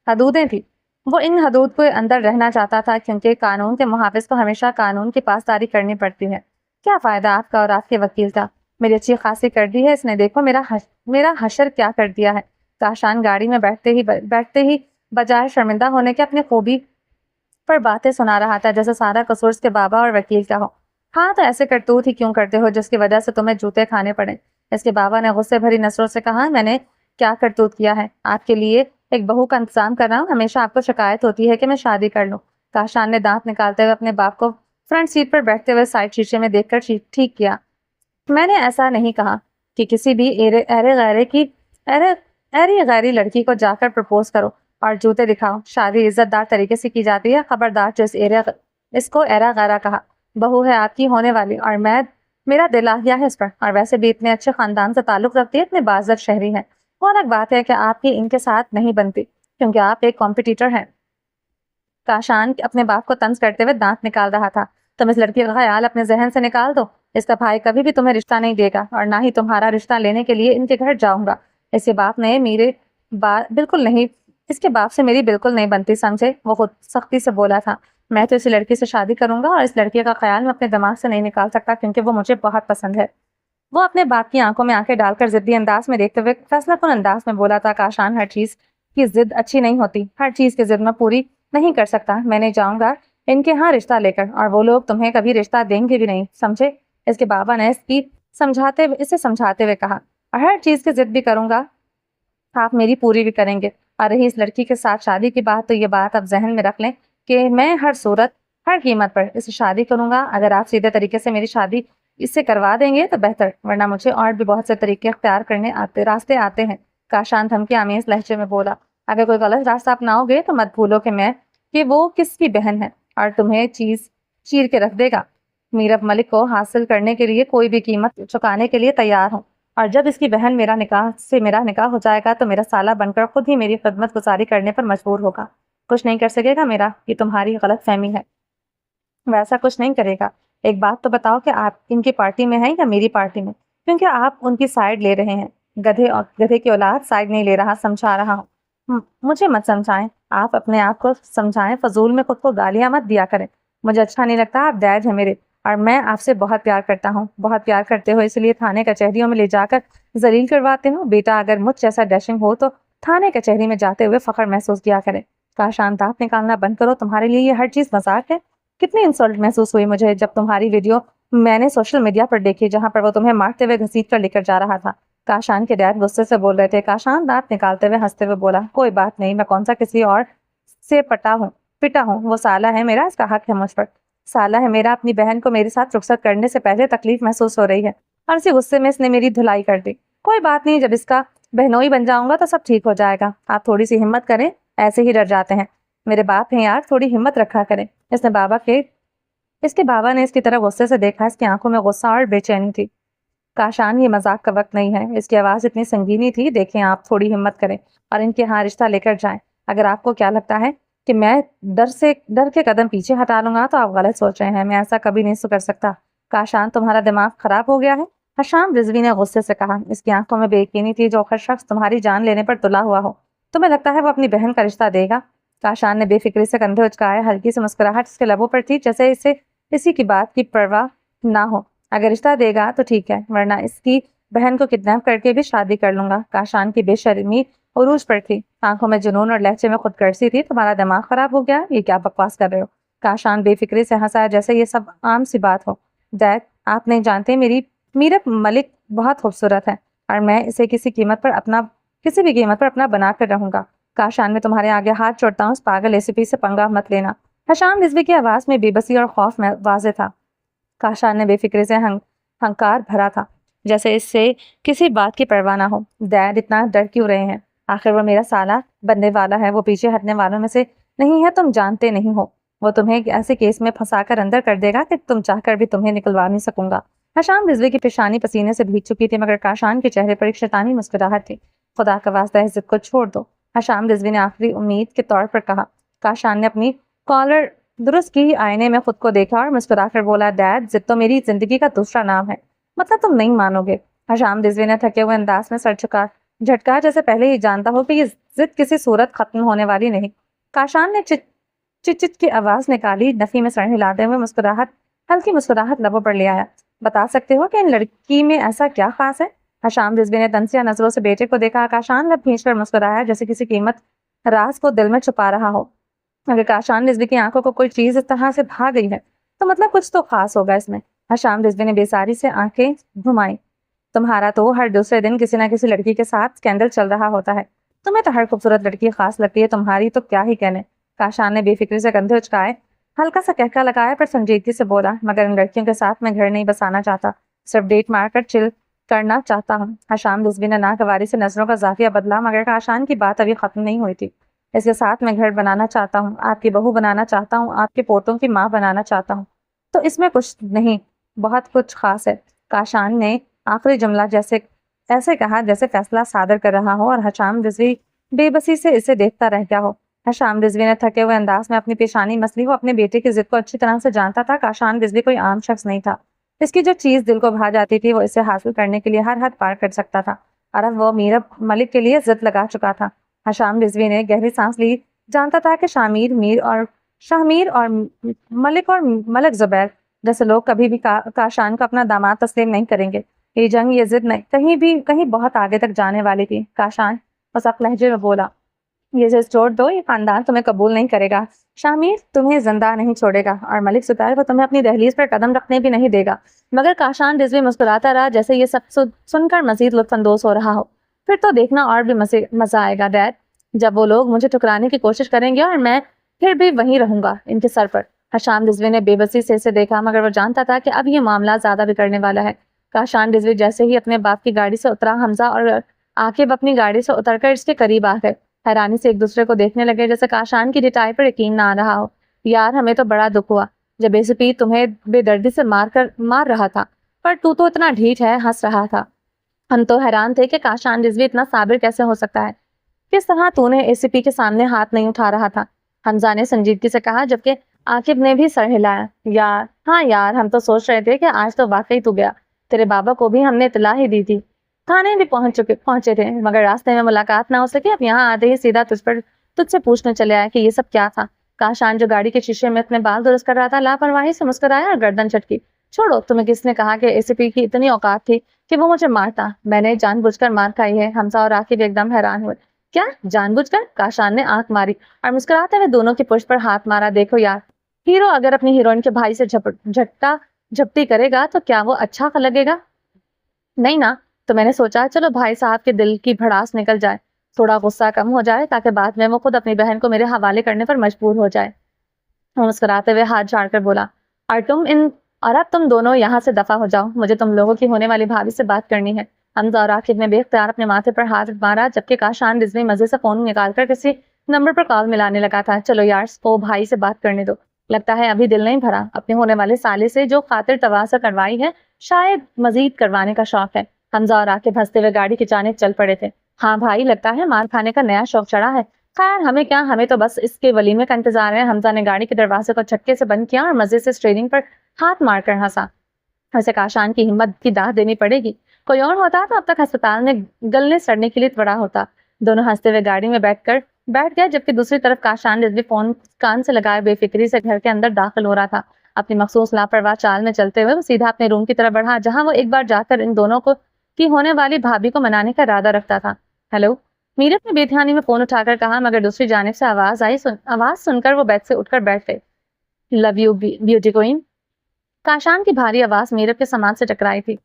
حدودیں تھیں۔ وہ ان حدود کو اندر رہنا چاہتا تھا، کیونکہ قانون کے محافظ کو ہمیشہ قانون کی پاسداری کرنی پڑتی ہے۔ کیا فائدہ آپ کا اور آپ کے وکیل کا؟ میری اچھی خاصی کر دی ہے اس نے، دیکھو میرا حشر کیا کر دیا ہے۔ کاشان گاڑی میں بیٹھتے ہی بجائے شرمندہ ہونے کے اپنی خوبی پر باتیں سنا رہا تھا، جیسے سارا قصور اس کے بابا اور وکیل کا ہو۔ ہاں تو ایسے کرتوت ہی کیوں کرتے ہو جس کی وجہ سے تمہیں جوتے کھانے پڑے؟ اس کے بابا نے غصے بھری نظروں سے کہا، میں نے کیا کرتوت کیا ہے؟ آپ کے لیے ایک بہو کا انتظام کر رہا ہوں، ہمیشہ آپ کو شکایت ہوتی ہے کہ میں شادی کر لوں۔ کاشان نے دانت نکالتے ہوئے اپنے باپ کو فرنٹ سیٹ پر بیٹھتے ہوئے سائڈ شیشے میں دیکھ کر ٹھیک کیا۔ میں نے ایسا نہیں کہا کہ کسی بھی ایری غیری لڑکی کو جا کر پرپوز کرو اور جوتے دکھاؤ۔ شادی عزت دار طریقے سے کی جاتی ہے، خبردار جو اس کو ایرا غیرا کہا۔ بہو ہے آپ کی ہونے والی، اور میرا دل آ گیا ہے اس پر، اور ویسے بھی اتنے اچھے خاندان سے تعلق رکھتی ہے، اتنے باعزت شہری ہیں۔ وہ الگ بات ہے کہ آپ کی ان کے ساتھ نہیں بنتی کیونکہ آپ ایک کمپٹیٹر ہیں۔ کاشان اپنے باپ کو طنز کرتے ہوئے دانت نکال رہا تھا۔ تم اس لڑکی کا خیال اپنے ذہن سے نکال دو، اس کا بھائی کبھی بھی تمہیں رشتہ نہیں دے گا، اور نہ ہی تمہارا رشتہ لینے کے لیے ان کے گھر جاؤں گا۔ اس کے باپ سے میری بالکل نہیں بنتی، سمجھے؟ وہ خود سختی سے بولا تھا۔ میں تو اس لڑکی سے شادی کروں گا، اور اس لڑکی کا خیال میں اپنے دماغ سے نہیں نکال سکتا کیونکہ وہ مجھے بہت پسند ہے۔ وہ اپنے باپ کی آنکھوں میں آنکھیں ڈال کر ضدی انداز میں دیکھتے ہوئے فیصلہ کن انداز میں بولا تھا، کاشان، ہر چیز کی ضد اچھی نہیں ہوتی، ہر چیز کی ضد میں پوری نہیں کر سکتا۔ میں نہیں جاؤں گا ان کے ہاں رشتہ لے کر، اور وہ لوگ تمہیں کبھی رشتہ دیں گے بھی نہیں، سمجھے؟ اس کے بابا نے اسے سمجھاتے ہوئے کہا، اور ہر چیز کی ضد بھی کروں گا، آپ میری پوری بھی کریں گے۔ اور رہی اس لڑکی کے ساتھ شادی کی بات، تو یہ بات اب ذہن میں رکھ لیں کہ میں ہر صورت ہر قیمت پر اسے شادی کروں گا۔ اگر آپ سیدھے طریقے سے میری شادی اس سے کروا دیں گے تو بہتر، ورنہ مجھے اور بھی بہت سے طریقے اختیار کرنے راستے آتے ہیں۔ کاشان دھمکی آمیز لہجے میں بولا، اگر کوئی غلط راستہ اپناؤ گے تو مت بھولو کہ وہ کس کی بہن ہے اور تمہیں چیر کے رکھ دے گا۔ میر اب ملک کو حاصل کرنے کے لیے کوئی بھی قیمت چکانے کے لیے تیار ہوں، اور جب اس کی بہن میرا نکاح ہو جائے گا تو میرا سالہ بن کر خود ہی میری خدمت گزاری کرنے پر مجبور ہوگا۔ کچھ نہیں کر سکے گا میرا، یہ تمہاری غلط فہمی ہے، ویسا کچھ نہیں کرے گا۔ ایک بات تو بتاؤ کہ آپ ان کی پارٹی میں ہیں یا میری پارٹی میں؟ کیونکہ آپ ان کی سائڈ لے رہے ہیں۔ گدھے کی اولاد سائڈ نہیں لے رہا، سمجھا رہا ہوں۔ مجھے مت سمجھائیں، آپ اپنے آپ کو سمجھائیں، فضول میں خود کو گالیاں مت دیا کریں۔ مجھے اچھا نہیں لگتا، آپ ڈیڈ ہیں میرے، اور میں آپ سے بہت پیار کرتا ہوں، بہت پیار کرتے ہو، اس لیے تھانے کچہریوں میں لے جا کر ذلیل کرواتے ہوں۔ بیٹا اگر مجھ جیسا ڈیشنگ ہو تو تھانے کچہری میں جاتے ہوئے فخر محسوس کیا کرے۔ کاشان، دانت نکالنا بند کرو، تمہارے لیے یہ ہر چیز مذاق ہے۔ کتنی انسلٹ محسوس ہوئی مجھے جب تمہاری ویڈیو میں نے سوشل میڈیا پر دیکھی، جہاں پر وہ تمہیں مارتے ہوئے گھسیٹ کر لے کر جا رہا تھا۔ کاشان کے ڈیڈ غصے سے بول رہے تھے۔ کاشان دانت نکالتے ہوئے ہنستے ہوئے بولا، کوئی بات نہیں، میں کون سا کسی اور سے پٹا ہوں، وہ سالہ ہے میرا، اس کا حق ہے مجھ پر۔ سالہ ہے میرا، اپنی بہن کو میرے ساتھ رخصت کرنے سے پہلے تکلیف محسوس ہو رہی ہے، اور اسی غصے میں اس نے میری دھلائی کر دی۔ کوئی بات نہیں، جب اس کا بہنوئی بن جاؤں گا تو سب ٹھیک ہو جائے گا۔ آپ تھوڑی سی ہمت کریں، ایسے ہی ڈر جاتے ہیں، میرے باپ ہیں یار، تھوڑی ہمت رکھا کریں۔ اس کے بابا نے اس کی طرف غصے سے دیکھا، اس کی آنکھوں میں غصہ اور بے چینی تھی۔ کاشان، یہ مذاق کا وقت نہیں ہے، اس کی آواز اتنی سنگینی تھی۔ دیکھیں، آپ تھوڑی ہمت کریں اور ان کے ہاں رشتہ لے کر جائیں۔ اگر آپ کو کیا لگتا ہے کہ میں ڈر کے قدم پیچھے ہٹا لوں گا تو آپ غلط سوچ رہے ہیں، میں ایسا کبھی نہیں کر سکتا۔ کاشان تمہارا دماغ خراب ہو گیا ہے؟ حشام رضوی نے غصے سے کہا۔ اس کی آنکھوں میں بے یقینی تھی۔ جو آخر شخص تمہاری جان لینے پر تلا ہوا ہو، تمہیں لگتا ہے وہ اپنی بہن کا رشتہ دے گا؟ کاشان نے بے فکری سے کندھے اچکائے، ہلکی سی مسکراہٹ اس کے لبوں پر تھی جیسے اسے اسی کی بات کی پرواہ نہ ہو۔ اگر رشتہ دے گا تو ٹھیک ہے، ورنہ اس کی بہن کو کڈنیپ کر کے بھی شادی کر لوں گا۔ کاشان کی بے شرمی عروج پر تھی، آنکھوں میں جنون اور لہجے میں خود غرضی تھی۔ تمہارا دماغ خراب ہو گیا؟ یہ کیا بکواس کر رہے ہو؟ کاشان بے فکری سے ہنسا جیسے یہ سب عام سی بات ہو۔ ڈیڈ، آپ نہیں جانتے میرب ملک بہت خوبصورت ہے اور میں اسے کسی بھی قیمت پر اپنا بنا کر رہوں گا۔ کاشان میں تمہارے آگے ہاتھ جوڑتا ہوں، اس پاگل ACP سے پنگا مت لینا۔ حشام رضوی کی آواز میں بے بسی اور خوف میں واضح تھا۔ کاشان نے بے فکری سے ہنکار بھرا تھا جیسے اس سے کسی بات کی پرواہ نہ ہو۔ ڈیڈ، اتنا ڈر کیوں رہے ہیں؟ آخر وہ میرا سالہ بننے والا ہے، وہ پیچھے ہٹنے والوں میں سے نہیں ہے، تم جانتے نہیں ہو۔ وہ تمہیں ایسے کیس میں پھنسا کر اندر کر دے گا کہ تم چاہ کر بھی تمہیں نکلوا نہیں سکوں گا۔ حشام رضوی کی پیشانی پسینے سے بھیگ چکی تھی، مگر کاشان کے چہرے پر ایک شیطانی مسکراہٹ تھی۔ خدا کا واسطہ اس ضد کو چھوڑ دو، حشام رضوی نے آخری امید کے طور پر کہا۔ کاشان نے اپنی کالر درست کی، آئینے میں خود کو دیکھا اور مسکرا کر بولا، ڈیڈ، ضد تو میری زندگی کا دوسرا نام ہے، مطلب تم نہیں مانو گے۔ حشام رضوی نے تھکے ہوئے انداز میں سر جھٹکا جیسے پہلے ہی جانتا ہو کہ یہ ضد کسی صورت ختم ہونے والی نہیں۔ کاشان نے چچ کی آواز نکالی، نفی میں سر ہلاتے ہوئے ہلکی مسکراہٹ لبوں پر لے آیا۔ بتا سکتے ہو کہ ان لڑکی میں ایسا کیا خاص ہے؟ حشام رضوی نے تنسیہ نظروں سے بیٹے کو دیکھا۔ کاشان لب کھینچ کر مسکرایا جیسے کسی قیمت راز کو دل میں چھپا رہا ہو۔ اگر کاشان رضوی کی آنکھوں کو کوئی چیز اس طرح سے بھا گئی ہے تو مطلب کچھ تو خاص ہوگا اس میں۔ حشام رضوی نے بیزاری سے آنکھیں گھمائیں۔ تمہارا تو ہر دوسرے دن کسی نہ کسی لڑکی کے ساتھ اسکینڈل چل رہا ہوتا ہے، تمہیں تو ہر خوبصورت لڑکی خاص لگتی ہے، تمہاری تو کیا ہی کہنے۔ کاشان نے بے فکری سے کندھے اچکائے، ہلکا سا کہکا لگایا پر سنجیدگی سے بولا، مگر ان لڑکیوں کے ساتھ میں گھر نہیں بسانا چاہتا، صرف ڈیٹ مار کر چل کرنا چاہتا ہوں۔ حشام رضوی نے ناگواری سے نظروں کا زاویہ بدلا، مگر کاشان کی بات ابھی ختم نہیں ہوئی تھی۔ اس کے ساتھ میں گھر بنانا چاہتا ہوں، آپ کی بہو بنانا چاہتا ہوں، آپ کے پوتوں کی ماں بنانا چاہتا ہوں، تو اس میں کچھ نہیں، بہت کچھ خاص ہے۔ کاشان نے آخری جملہ ایسے کہا جیسے فیصلہ صادر کر رہا ہو، اور حشام رضوی بے بسی سے اسے دیکھتا رہ گیا ہو۔ حشام رضوی نے تھکے ہوئے انداز میں اپنی پیشانی مسلی، وہ اپنے بیٹے کی ضد کو اچھی طرح سے جانتا تھا۔ کاشان رضوی کوئی عام شخص نہیں تھا، اس کی جو چیز دل کو بھا جاتی تھی وہ اسے حاصل کرنے کے لیے ہر حد پار کر سکتا تھا، اور اب وہ میرب ملک کے لیے ضد لگا چکا تھا۔ حشام رضوی نے گہری سانس لی، جانتا تھا کہ شاہمیر اور ملک زبیر جیسے لوگ کبھی بھی کاشان کو اپنا داماد تسلیم نہیں کریں گے۔ یہ جنگ، یہ ضد کہیں بہت آگے تک جانے والی تھی۔ کاشان سخت لہجے میں بولا، یہ ضد چھوڑ دو، یہ خاندان تمہیں قبول نہیں کرے گا، شاہمیر تمہیں زندہ نہیں چھوڑے گا، اور ملک زبیر وہ تمہیں اپنی دہلیز پر قدم رکھنے بھی نہیں دے گا۔ مگر کاشان رضوی مسکراتا رہا جیسے یہ سب سن کر مزید لطف اندوز ہو رہا ہو۔ پھر تو دیکھنا اور بھی مزہ آئے گا ڈیڈ، جب وہ لوگ مجھے ٹھکرانے کی کوشش کریں گے اور میں پھر بھی وہیں رہوں گا ان کے سر پر۔ حشام رضوی نے بے بسی سے اسے دیکھا، مگر وہ جانتا تھا کہ اب یہ معاملہ زیادہ بگڑنے والا ہے۔ کاشان رضوی جیسے ہی اپنے باپ کی گاڑی سے اترا، حمزہ اور عاقب اپنی گاڑی سے اتر کر اس کے قریب آ گئے، حیرانی سے ایک دوسرے کو دیکھنے لگے جیسے کاشان کی ڈٹائی پر یقین نہ آ رہا ہو۔ یار، ہمیں تو بڑا دکھ ہوا جب ACP تمہیں بے دردی سے مار رہا تھا، پر تو اتنا ڈھیٹ ہے، ہنس رہا تھا۔ ہم تو حیران تھے کہ کاشان رضوی اتنا صابر کیسے ہو سکتا ہے، کس طرح تو نے ACP کے سامنے ہاتھ نہیں اٹھا رہا تھا، حمزہ نے سنجیدگی سے کہا، جبکہ عاقب نے بھی سر ہلایا۔ ہاں یار، ہم تو سوچ رہے تھے کہ آج تو واقعی تو گیا، تیرے بابا کو بھی ہم نے اطلاع ہی دی تھی، تھانے بھی پہنچے تھے، مگر راستے میں ملاقات نہ ہو سکی، اب یہاں آتے ہی سیدھا تجھ سے پوچھنے چلے آئے کہ یہ سب کیا تھا۔ کاشان جو گاڑی کے شیشے میں اپنے بال درست کر رہا تھا، لاپرواہی سے مسکرایا اور گردن چٹکی۔ چھوڑو، تمہیں کس نے کہا کہ ACP کی اتنی اوقات تھی کہ وہ مجھے مارتا؟ میں نے جان بوجھ کر مار کھائی ہے۔ حمزہ اور عاقب ایک دم حیران ہوئے۔ کیا جان بوجھ کر؟ کاشان نے آنکھ ماری اور مسکراتے ہوئے دونوں کی پشت پر ہاتھ مارا۔ دیکھو یار، ہیرو اگر اپنی ہیروئن کے بھائی سے جھپٹی کرے گا تو کیا وہ اچھا لگے گا؟ نہیں نا، تو میں نے سوچا چلو بھائی صاحب کے دل کی بھڑاس نکل جائے، تھوڑا غصہ کم ہو جائے، تاکہ بعد میں وہ خود اپنی بہن کو میرے حوالے کرنے پر مجبور ہو جائے۔ وہ مسکراتے ہوئے ہاتھ جھاڑ کر بولا، اور اب تم دونوں یہاں سے دفع ہو جاؤ، مجھے تم لوگوں کی ہونے والی بھابھی سے بات کرنی ہے۔ حمزہ اور عاقب نے بے اختیار اپنے ماتھے پر ہاتھ مارا، جبکہ کاشان رضوی مزے سے فون نکال کر کسی نمبر پر کال ملانے لگا تھا۔ چلو یار، کو بھائی سے بات کرنے دو، لگتا ہے ابھی دل نہیں بھرا، اپنے ہونے والے سالے سے جو خاطر تواضع کروائی ہے شاید مزید کروانے کا شوق ہے۔ حمزہ اور عاقب ہنستے ہوئے گاڑی کی جانب چل پڑے تھے۔ ہاں بھائی، لگتا ہے مار کھانے کا نیا شوق چڑھا ہے، خیر ہمیں کیا، ہمیں تو بس اس کے ولیمے کا انتظار ہے۔ حمزہ نے گاڑی کے دروازے کو چھکے سے بند کیا اور مزے سے اسٹیئرنگ پر ہاتھ مار کر ہنسا۔ اسے کاشان کی ہمت کی داد دینی پڑے گی، کوئی اور ہوتا تو اب تک ہسپتال میں گلنے سڑنے کے لیے پڑا ہوتا۔ دونوں ہنستے ہوئے گاڑی میں بیٹھ گئے، جبکہ دوسری طرف کاشان رضوی فون کان سے لگائے بے فکری سے گھر کے اندر داخل ہو رہا تھا۔ اپنی مخصوص لاپرواہ چال میں چلتے ہوئے وہ سیدھا اپنے روم کی طرف بڑھا، جہاں وہ ایک بار جا کر ان دونوں کی ہونے والی بھابھی کو منانے کا ارادہ رکھتا تھا۔ ہیلو، میرت نے بے دھیانی میں فون اٹھا کر کہا، مگر دوسری جانب سے آواز سن کر وہ بیڈ سے اٹھ کر بیٹھ گئے۔ Love you beauty queen. Kashan کی بھاری آواز میرت کے سامان سے ٹکرائی تھی۔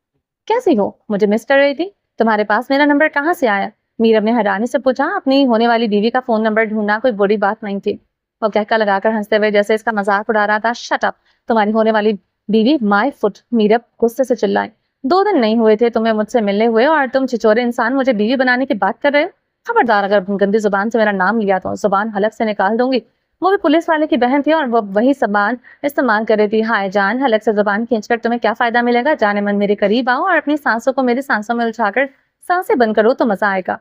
کیسی ہو؟ مجھے مس کر رہی تھی؟ تمہارے پاس میرا نمبر کہاں سے آیا؟ میرب نے حیرانی سے پوچھا۔ اپنی ہونے والی بیوی کا فون نمبر ڈھونڈنا کوئی بری بات نہیں تھی۔ وہ کہکا لگا کر ہنستے ہوئے جیسے اس کا مذاق اڑا رہا تھا۔ شٹ اپ، تمہاری ہونے والی بیوی مائی فٹ، میرب غصے سے چلائی۔ 2 دن نہیں ہوئے تھے تمہیں مجھ سے ملنے ہوئے اور تم چھچورے انسان مجھے بیوی بنانے کی بات کر رہے ہو؟ خبردار اگر گندی زبان سے میرا نام لیا تو زبان حلق سے نکال دوں گی۔ وہ بھی پولیس والے کی بہن تھی اور وہ وہی زبان استعمال کر رہی تھی۔ ہائے جان، حلق سے زبان کھینچ کر تمہیں کیا فائدہ ملے گا؟ جانے من میرے قریب آؤ اور اپنی سانسوں کو میری سانسوں میں الجھا کر سانسیں بند کرو تو مزہ آئے گا۔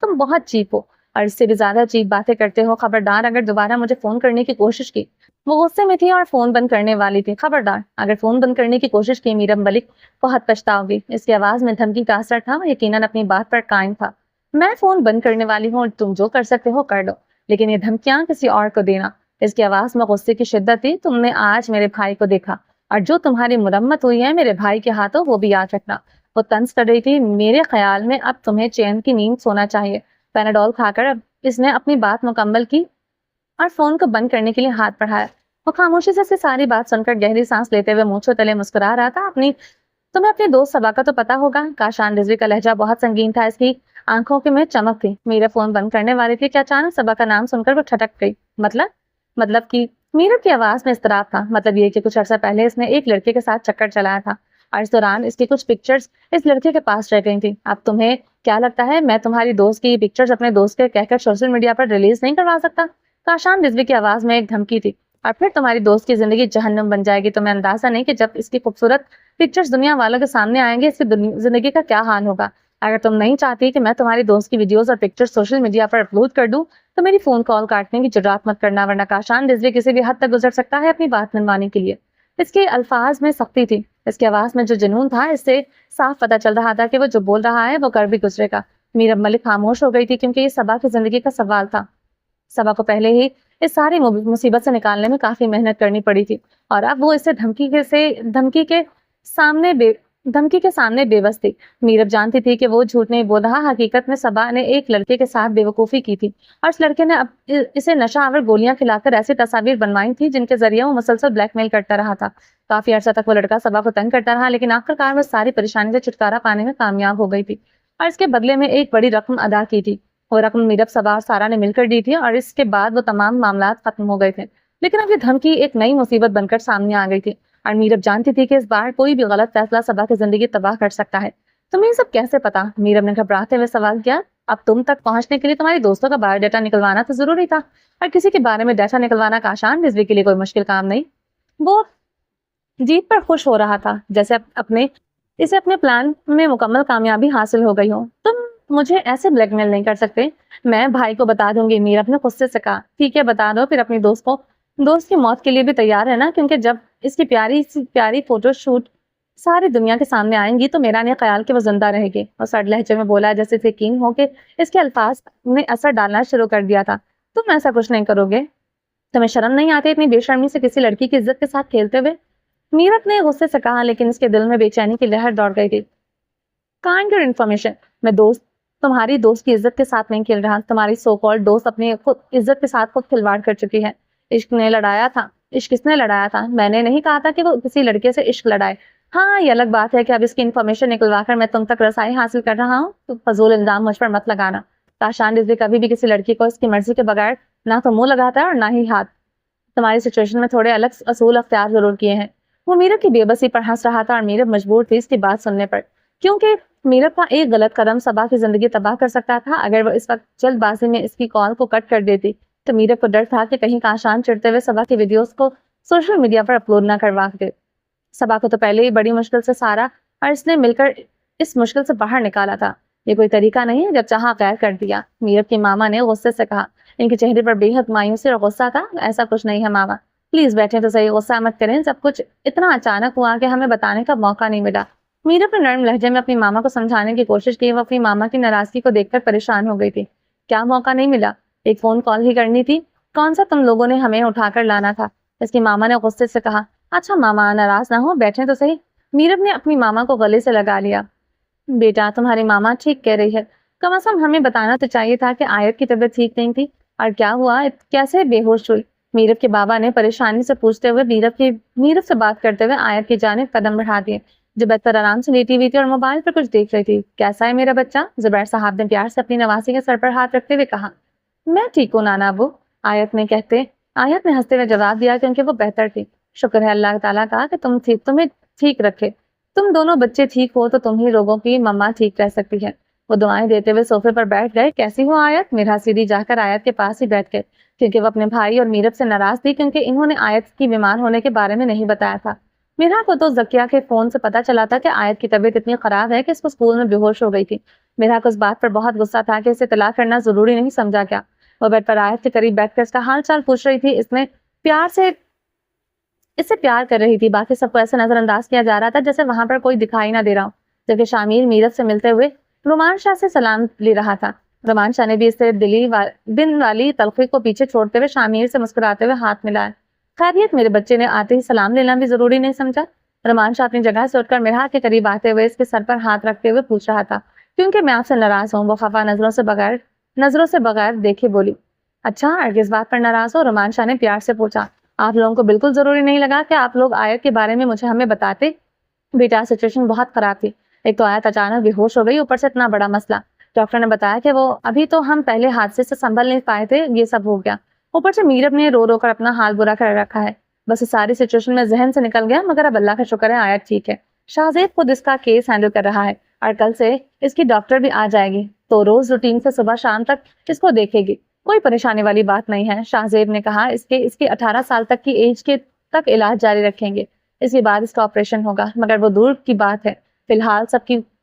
تم بہت چیپ ہو اور اس سے بھی زیادہ چیپ باتیں کرتے ہو۔ خبردار اگر دوبارہ مجھے فون کرنے کی کوشش کی۔ وہ غصے میں تھی اور فون بند کرنے والی تھی۔ خبردار اگر فون بند کرنے کی کوشش کی میرب ملک بہت پچھتاؤ گی۔ اس کی آواز میں دھمکی کا اثر تھا۔ وہ یقیناً اپنی بات پر قائم تھا۔ میں فون بند کرنے والی ہوں اور تم جو کر سکتے ہو کر لو، لیکن یہ دھمکیاں کسی اور کو دینا۔ اس کی آواز میں غصے کی شدت تھی۔ تم نے آج میرے بھائی کو دیکھا اور جو تمہاری مرمت ہوئی ہے میرے بھائی کے ہاتھوں وہ بھی یاد رکھنا۔ وہ طنز کر رہی تھی۔ میرے خیال میں اب تمہیں چین کی نیند سونا چاہیے۔ پیناڈول کھا کر اس نے اپنی بات مکمل کی اور فون کو بند کرنے کے لیے ہاتھ بڑھایا۔ وہ خاموشی سے ساری بات سن کر گہری سانس لیتے ہوئے مونچھوں تلے مسکرا رہا تھا۔ تمہیں اپنے دوست صبا کا تو پتا ہوگا؟ کاشان رضوی کا لہجہ بہت سنگین تھا۔ اس کی آنکھوں کے میں چمک تھی۔ میرا فون بند کرنے والی تھی کہ اچانک صبا کا نام سن کر وہ ٹھٹک گئی۔ مطلب کہ میرب کی آواز میں اضطراب تھا۔ مطلب یہ کہ کچھ عرصہ پہلے اس نے ایک لڑکے کے ساتھ چکر چلایا تھا اور اس دوران اس کی کچھ پکچرز اس لڑکے کے پاس رہ گئی تھی۔ اب تمہیں کیا لگتا ہے میں تمہاری دوست کی یہ پکچرز اپنے دوست کے کہہ کر سوشل میڈیا پر ریلیز نہیں کروا سکتا؟ کاشان رضوی کی آواز میں ایک دھمکی تھی۔ اور پھر تمہاری دوست کی زندگی جہنم بن جائے گی۔ تمہیں اندازہ نہیں کہ جب اس کی خوبصورت پکچرز دنیا والوں کے سامنے آئیں گے اس کی زندگی کا کیا حال ہوگا۔ اگر تم نہیں چاہتی کہ میں تمہاری دوست کی ویڈیوز اور پکچرز سوشل میڈیا پر اپلوڈ کر دوں تو میری فون کال کاٹنے کی جرات مت کرنا، ورنہ کاشان رضوی کسی بھی حد تک گزر سکتا ہے اپنی بات منوانے کے لیے۔ اس کے الفاظ میں سختی تھی، اس کی آواز میں جو جنون تھا، اس سے صاف پتہ چل رہا تھا کہ وہ جو بول رہا ہے وہ کر بھی گزرے گا۔ میرب ملک خاموش ہو گئی تھی کیونکہ یہ صبا کی زندگی کا سوال تھا۔ صبا کو پہلے ہی اس ساری مصیبت سے نکالنے میں کافی محنت کرنی پڑی تھی اور اب وہ اسے دھمکی کے سامنے بے بس تھی۔ میرب جانتی تھی کہ وہ جھوٹ نہیں بول رہا۔ حقیقت میں صبا نے ایک لڑکے کے ساتھ بے وقوفی کی تھی اور اس لڑکے نے اسے نشہ آور گولیاں کھلا کر ایسی تصاویر بنوائی تھی جن کے ذریعے وہ مسلسل بلیک میل کرتا رہا تھا۔ کافی عرصہ تک وہ لڑکا صبا کو تنگ کرتا رہا، لیکن آخرکار وہ ساری پریشانی سے چھٹکارا پانے میں کامیاب ہو گئی تھی اور اس کے بدلے میں ایک بڑی رقم ادا کی تھی۔ وہ رقم میرب، صبا اور سارا نے مل کر دی تھی اور اس کے بعد وہ تمام معاملات ختم ہو گئے تھے۔ لیکن اب یہ دھمکی ایک نئی مصیبت بن کر سامنے آ گئی تھی اور میرب جانتی تھی کہ اس بار کوئی بھی غلط فیصلہ صبا کی زندگی تباہ کر سکتا ہے۔ تمہیں یہ سب کیسے پتا؟ میرب نے گھبراتے ہوئے سوال کیا۔ اب تم تک پہنچنے کے لیے تمہاری دوستوں کا بایو ڈیٹا نکلوانا تو ضروری تھا اور کسی کے بارے میں ڈیٹا نکلوانا کاشان رضوی کے لیے کوئی مشکل کام نہیں۔ وہ جیت پر خوش ہو رہا تھا جیسے اسے اپنے پلان میں مکمل کامیابی حاصل ہو گئی ہو۔ تم مجھے ایسے بلیک میل نہیں کر سکتے۔ میں بھائی کو بتا دوں گی، میرب نے غصے سے کہا۔ ٹھیک ہے بتا دو، پھر اپنی دوست کی موت کے لیے بھی تیار ہے نا؟ کیونکہ جب اس کی پیاری فوٹو شوٹ ساری دنیا کے سامنے آئیں گی تو میرا نہیں خیال کہ وہ زندہ رہے گی۔ اور سڑ لہجے میں بولا جیسے یقین ہو کہ اس کے الفاظ نے اثر ڈالنا شروع کر دیا تھا۔ تم ایسا کچھ نہیں کرو گے؟ تمہیں شرم نہیں آتی اتنی بے شرمی سے کسی لڑکی کی عزت کے ساتھ کھیلتے ہوئے؟ میرب نے غصے سے کہا، لیکن اس کے دل میں بے چینی کی لہر دوڑ گئی تھی۔ کائنڈ یور انفارمیشن، میں تمہاری دوست کی عزت کے ساتھ نہیں کھیل رہا۔ تمہاری سو کالڈ دوست اپنی عزت کے ساتھ خود کھلواڑ کر چکی ہے۔ عشق کس نے لڑایا تھا؟ میں نے نہیں کہا تھا کہ وہ کسی لڑکے سے عشق لڑائے۔ ہاں یہ الگ بات ہے کہ اب اس کی انفارمیشن نکلوا کر میں تم تک رسائی حاصل کر رہا ہوں، تو فضول الزام مجھ پر مت لگانا۔ کاشان رضوی کبھی بھی کسی لڑکی کو اس کی مرضی کے بغیر نہ تو منہ لگاتا ہے اور نہ ہی ہاتھ۔ تمہاری سچویشن میں تھوڑے الگ اصول اختیار ضرور کیے ہیں۔ وہ میرب کی بے بسی پر ہنس رہا تھا اور میرب مجبور تھی اس کی بات سننے پر، کیونکہ میرب کا ایک غلط قدم صبا کی زندگی تباہ کر سکتا تھا۔ اگر وہ اس وقت جلد بازی میں اس کی کال کو کٹ کر دیتی تو میرب کو ڈر تھا کہ کہیں کاشان چڑھتے ہوئے صبا کی ویڈیوز کو سوشل میڈیا پر اپلوڈ نہ کروا دے۔ صبا کو تو پہلے ہی بڑی مشکل سے سارا اور اس نے مل کر اس مشکل سے باہر نکالا تھا۔ یہ کوئی طریقہ نہیں ہے جب چاہا غیر کر دیا، میرب کی ماما نے غصے سے کہا۔ ان کے چہرے پر بے حد مایوسی اور غصہ تھا. ایسا کچھ نہیں ہے ماما, پلیز بیٹھیں تو صحیح, غصہ مت کریں, سب کچھ اتنا اچانک ہوا کہ ہمیں بتانے کا موقع نہیں ملا. میرا اپنے نرم لہجے میں اپنی ماما کو سمجھانے کی کوشش کی. وہ اپنی ماما کی ناراضگی کو دیکھ کر پریشان ہو گئی تھی. کیا موقع نہیں ملا؟ ایک فون کال ہی کرنی تھی. کون سا تم لوگوں نے ہمیں اٹھا کر لانا تھا؟ اس کی ماما نے غصے سے کہا. اچھا ماما ناراض نہ ہو, بیٹھیں تو صحیح. میرب نے اپنی ماما کو گلے سے لگا لیا. بیٹا تمہاری ماما ٹھیک کہہ رہی ہے, کم از کم ہمیں بتانا تو چاہیے تھا کہ آیت کی طبیعت ٹھیک نہیں تھی. اور کیا ہوا, کیسے بے ہوش ہوئی؟ میرب کے بابا نے پریشانی سے پوچھتے ہوئے میرب سے بات کرتے ہوئے آیت کی جانب قدم بڑھا دیے, جو بیڈ پر آرام سے لیٹی ہوئی تھی اور موبائل پر کچھ دیکھ رہی تھی. کیسا ہے میرا بچہ؟ زبیر صاحب نے پیار سے اپنی نواسی کے سر پر ہاتھ رکھتے ہوئے کہا. میں ٹھیک ہوں نانا ابو, آیت نے ہنستے ہوئے جواب دیا, کیونکہ وہ بہتر تھی. شکر ہے اللہ تعالیٰ کا کہ تمہیں ٹھیک رکھے. تم دونوں بچے ٹھیک ہو تو تم ہی لوگوں کی مما ٹھیک رہ سکتی ہے. وہ دعائیں دیتے ہوئے صوفے پر بیٹھ گئے. کیسی ہو آیت؟ میرا سیدھی جا کر آیت کے پاس ہی بیٹھ گئے, کیونکہ وہ اپنے بھائی اور میرب سے ناراض تھی, کیونکہ انہوں نے آیت کی بیمار ہونے کے بارے میں نہیں بتایا تھا. میرا کو تو زکیہ کے فون سے پتا چلا تھا کہ آیت کی طبیعت اتنی خراب ہے کہ اس کو اسکول میں بے ہوش ہو گئی تھی. میرا کو اس بات پر بہت غصہ تھا کہ اسے اطلاع کرنا ضروری نہیں سمجھا کیا. وہ بیڈ پر آیت کے قریب بیٹھ کر اس کا حال چال پوچھ رہی تھی. اس سے پیار کر رہی تھی. باقی سب کو ایسے نظر انداز کیا جا رہا تھا جیسے وہاں پر کوئی دکھائی نہ دے رہا ہو. جبکہ شامیر میرب سے ملتے ہوئے رومان شاہ سے سلام لے رہا تھا. رومان شاہ نے بھی اس سے دن والی تلخی کو پیچھے چھوڑتے ہوئے شامیر سے مسکراتے ہوئے ہاتھ ملایا. خیریت؟ میرے بچے نے آتے ہی سلام لینا بھی ضروری نہیں سمجھا. رومان شاہ اپنی جگہ سے اٹھ کر میرا کے قریب آتے ہوئے اس کے سر پر ہاتھ رکھتے ہوئے پوچھ رہا تھا. کیونکہ میں آپ سے ناراض ہوں. وہ خفا نظروں سے بغیر دیکھے بولی. اچھا کس بات پر ناراض ہو؟ رومان شاہ نے پیار سے پوچھا. آپ لوگوں کو بالکل ضروری نہیں لگا کہ آپ لوگ آیت کے بارے میں ہمیں بتاتے؟ بیٹا سچویشن بہت خراب تھی. ایک تو آیت اچانک بے ہوش ہو گئی, اوپر سے اتنا بڑا مسئلہ. ڈاکٹر نے بتایا کہ وہ ابھی تو ہم پہلے حادثے سے سنبھل نہیں پائے تھے, یہ سب ہو گیا. اوپر سے میرب نے رو کر اپنا حال برا کر رکھا ہے. بس اس ساری سچویشن میں ذہن سے نکل گیا, مگر اب اللہ کا شکر ہے آیت ٹھیک ہے. شاہزیب خود اس کا کیس ہینڈل کر رہا ہے, اور کل سے اس کی ڈاکٹر بھی آ جائے گی, تو روز روٹین سے صبح شام تک اس کو دیکھے گی. کوئی پریشانی والی بات نہیں ہے. شاہزیب نے کہا. اس کی 18 سال تک کی ایج کے تک علاج جاری رکھیں گے. اس کے بعد اس کا آپریشن ہوگا, مگر وہ دور کی بات ہے. فی الحال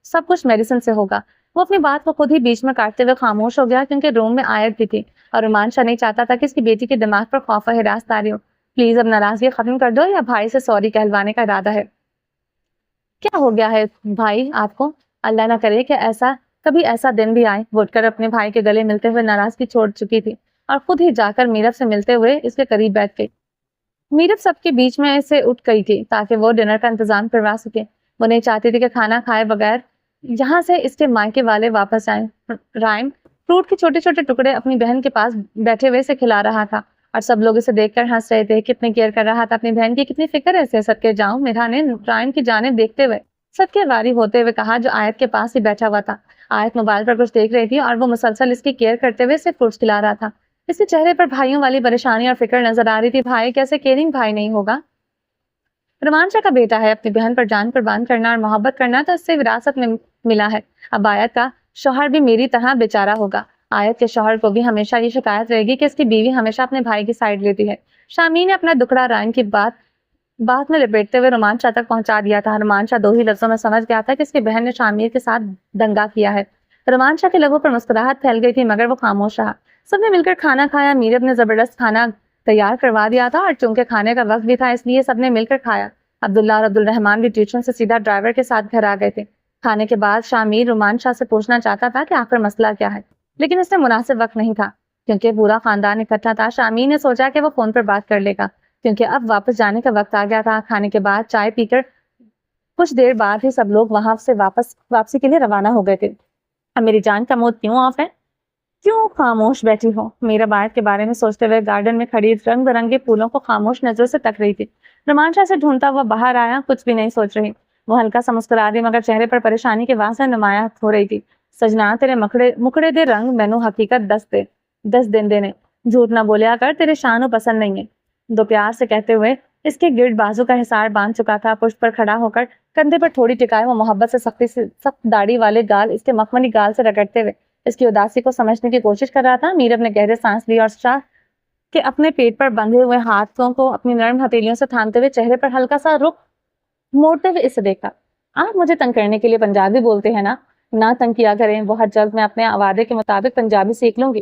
سب کچھ میڈیسن سے ہوگا. وہ اپنی بات کو خود ہی بیچ میں کاٹتے ہوئے خاموش ہو گیا, کیونکہ روم میں آیت بھی تھی, اور رومان شاہ نہیں چاہتا تھا کہ اس کی بیٹی کے دماغ پر خوف و ہراس طاری ہو. پلیز اب ناراضگی ختم کر دو, یا بھائی سے سوری کہلوانے کا ارادہ ہے؟ کیا ہو گیا ہے بھائی آپ کو؟ اللہ نہ کرے کہ کبھی ایسا دن بھی آئے. وہ اٹھ کر اپنے بھائی کے گلے ملتے ہوئے ناراضگی چھوڑ چکی تھی, اور خود ہی جا کر میرب سے ملتے ہوئے اس کے قریب بیٹھ گئی. میرب سب کے بیچ میں سے اٹھ گئی تھی تاکہ وہ ڈنر کا انتظام کروا سکے. وہ نہیں چاہتی تھی کہ کھانا کھائے بغیر جہاں سے اس کے مائکے والے واپس آئیں. رائم فروٹ کے چھوٹے چھوٹے ٹکڑے اپنی بہن کے پاس بیٹھے ہوئے سے کھلا رہا تھا, اور سب لوگ اسے دیکھ کر ہنس رہے تھے. کتنی کیئر کر رہا تھا اپنی بہن کی, کتنی فکر ہے اسے. صدقے جاؤں, میرا نے رائم کی جانب دیکھتے ہوئے صدقے واری ہوتے ہوئے کہا, جو آیت کے پاس ہی بیٹھا ہوا تھا. آیت موبائل پر کچھ دیکھ رہی تھی, اور وہ مسلسل اس کی کیئر کرتے ہوئے اسے فروٹس کھلا رہا تھا. اس کے چہرے پر بھائیوں والی پریشانی اور فکر نظر آ رہی تھی. بھائی کیسے کیئرنگ بھائی نہیں ہوگا؟ رومان شاہ کا بیٹا ہے. اپنی بہن پر جان قربان کرنا اور محبت کرنا تو اس سے وراثت میں ملا ہے. اب آیت کا شوہر بھی میری طرح بیچارہ ہوگا. آیت کے شوہر کو بھی ہمیشہ یہ شکایت رہے گی کہ اس کی بیوی ہمیشہ اپنے بھائی کی سائڈ لیتی ہے. شامی نے اپنا دکڑا رائم کی بات میں لپیٹتے ہوئے رومان شاہ تک پہنچا دیا تھا. رومان شاہ 2 ہی لفظوں میں سمجھ گیا تھا کہ اس کی بہن نے شامیر کے ساتھ دنگا کیا ہے. رومان شاہ کے لبوں پر مسکراہٹ پھیل گئی تھی, مگر وہ خاموش رہا. سب نے مل کر کھانا کھایا. میرب نے زبردست کھانا تیار کروا دیا تھا, اور چونکہ کھانے کا وقت بھی تھا اس لیے سب نے مل کر کھایا. عبداللہ اور عبدالرحمان بھی ٹیوشن سے سیدھا ڈرائیور کے ساتھ گھر آ گئے تھے. کھانے کے بعد شامیر رومان شاہ سے پوچھنا چاہتا تھا کہ آخر مسئلہ کیا ہے, لیکن اس میں مناسب وقت نہیں تھا, کیونکہ پورا خاندان اکٹھا تھا. شامیر نے سوچا کہ وہ فون پر بات کر لے گا, کیونکہ اب واپس جانے کا وقت آ گیا تھا. کھانے کے بعد چائے پی کر کچھ دیر بعد ہی سب لوگ وہاں سے واپسی کے لیے روانہ ہو گئے تھے. اب میری جان کا موڈ کیوں آف ہے؟ کیوں خاموش بیٹھی ہو؟ میرا بات کے بارے میں سوچتے ہوئے گارڈن میں کھڑی رنگ برنگے پھولوں کو خاموش نظروں سے تک رہی تھی. رومان شاہ سے ڈھونڈتا ہوا باہر آیا. کچھ بھی نہیں سوچ رہی. وہ ہلکا سا مسکرا دی, مگر چہرے پر پریشانی کی واضح نمایاں ہو رہی تھی. سجنا تیرے مکڑے دے رنگ مینو حقیقت 10 دن دینے. جھوٹ نہ بولیا کر, تیرے شانو پسند نہیں ہے. دو پیار سے کہتے ہوئے اس کے گرد بازو کا حصار باندھ چکا تھا. پشت پر کھڑا ہو کر کندھے پر تھوڑی ٹکائے وہ محبت سے سخت داڑھی والے گال اس کے مخملی گال سے رگڑتے ہوئے اس کی اداسی کو سمجھنے کی کوشش کر رہا تھا. میرب نے گہرے سانس لی اور شاہ کے اپنے پیٹ پر بندھے ہوئے ہاتھوں کو اپنی نرم ہتھیلیوں سے تھامتے ہوئے چہرے پر ہلکا سا رخ موڑتے ہوئے اسے دیکھا. آپ مجھے تنگ کرنے کے لیے پنجابی بولتے ہیں نا تنگ کیا کریں. بہت جلد میں اپنے وعدے کے مطابق پنجابی سیکھ لوں گی.